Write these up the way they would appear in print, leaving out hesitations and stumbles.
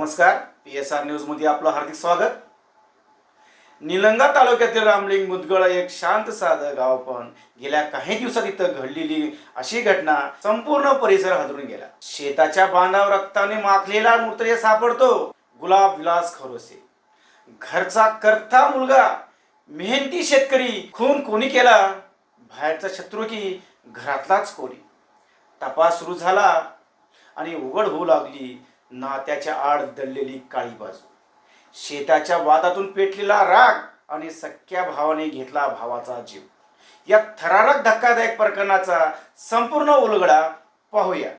नमस्कार, PSR news मध्ये आपलं हार्दिक स्वागत। निलंगा तालुक्यातील रामलिंग मुदगळ एक शांत साधं गाव, पण गेल्या काही दिवसात इथं घडलेली अशी घटना संपूर्ण परिसर हादरून गेला। शेताच्या बांधावर रक्ताने माखलेला मृतदेह सापडतो। गुलाब विलास खरोसे, घरचा करता मुलगा, मेहनती शेतकरी, खून कोणी केला? बाहेरचा शत्रू की घरातलाच कोणी? तपास सुरू झाला आणि उघड होऊ लागली नात्याच्या आड दडलेली काळी बाजू। शेताच्या वादातून पेटलेला राग आणि सख्या भावाने घेतला भावाचा जीव। या थरारक धक्कादायक प्रकरणाचा संपूर्ण उलगडा पाहूया।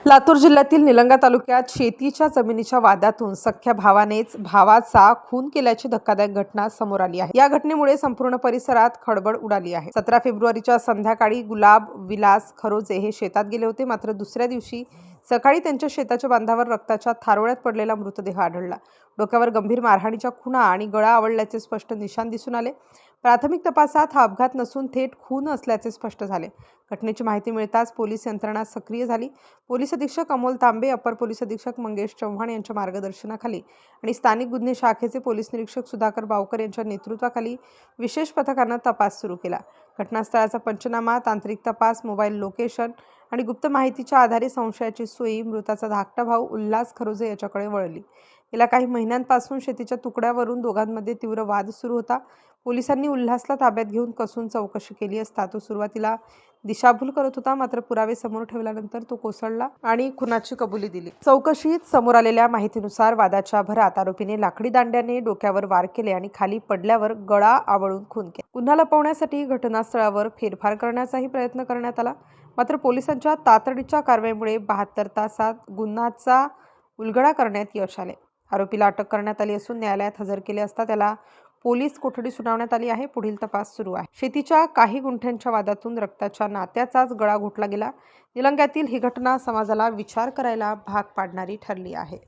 लातूर जिल्ह्यातील निलंगा तालुक्यात शेतीच्या जमिनीच्या वादातून सख्या भावानेच भावाचा खून केल्याची धक्कादायक घटना समोर आली आहे। या घटनेमुळे संपूर्ण परिसरात खळबळ उडाली आहे। 17 फेब्रुवारीच्या संध्याकाळी गुलाब विलास खरोजे हे शेतात गेले होते, मात्र दुसऱ्या दिवशी सकाळी त्यांच्या शेताच्या बांधावर रक्ताच्या थारोळ्यात पडलेला मृतदेह आढळला। डोक्यावर गंभीर मारहाणीच्या खुणा आणि गळा आवळल्याचे स्पष्ट निशाण दिसून आले। प्राथमिक तपासात हा अपघात नसून थेट खून असल्याचे स्पष्ट झाले। घटनेची माहिती मिळताच पोलीस यंत्रणा सक्रिय झाली। पोलीस अधीक्षक अमोल तांबे, अपर पोलीस अधीक्षक मंगेश चव्हाण यांच्या मार्गदर्शनाखाली आणि स्थानिक गुन्हे शाखेचे पोलीस निरीक्षक सुधाकर बावकर यांच्या नेतृत्वाखाली विशेष पथकाने तपास सुरू केला। घटनास्थळाचा पंचनामा, तांत्रिक तपास, मोबाईल लोकेशन आणि गुप्त माहितीच्या आधारे संशयाची सुई मृताचा धाकटा भाऊ उल्हास खरोजे याच्याकडे वळली। गेल्या काही महिन्यांपासून शेतीच्या तुकड्यावरून दोघांमध्ये तीव्र वाद सुरू होता। पोलिसांनी उल्हासला ताब्यात घेऊन कसून चौकशी केली असता तो सुरुवातीला दिशाभूल करत होता, मात्र पुरावे समोर ठेवल्यानंतर तो कोसळला आणि खुनाची कबुली दिली। चौकशीत समोर आलेल्या माहितीनुसार वादाच्या भरात आरोपीने लाकडी दांड्याने डोक्यावर वार केले आणि खाली पडल्यावर गळा आवळून खून केला। गुन्हा लपवण्यासाठी घटनास्थळावर फेरफार करण्याचाही प्रयत्न करण्यात आला, मात्र पोलिसांच्या तातडीच्या कारवाईमुळे 72 तासात गुन्ह्याचा उलगडा करण्यात यश आले। आरोपीला अटक करण्यात आली असून न्यायालयात हजर केले असता त्याला पोलीस कोठडी सुनावण्यात आली आहे। पुढील तपास सुरू आहे। शेतीच्या काही गुंठ्यांच्या वादातून रक्ताच्या नात्याचाच गळा घोटला गेला। निलंग्यातील ही घटना समाजाला विचार करायला भाग पाडणारी ठरली आहे।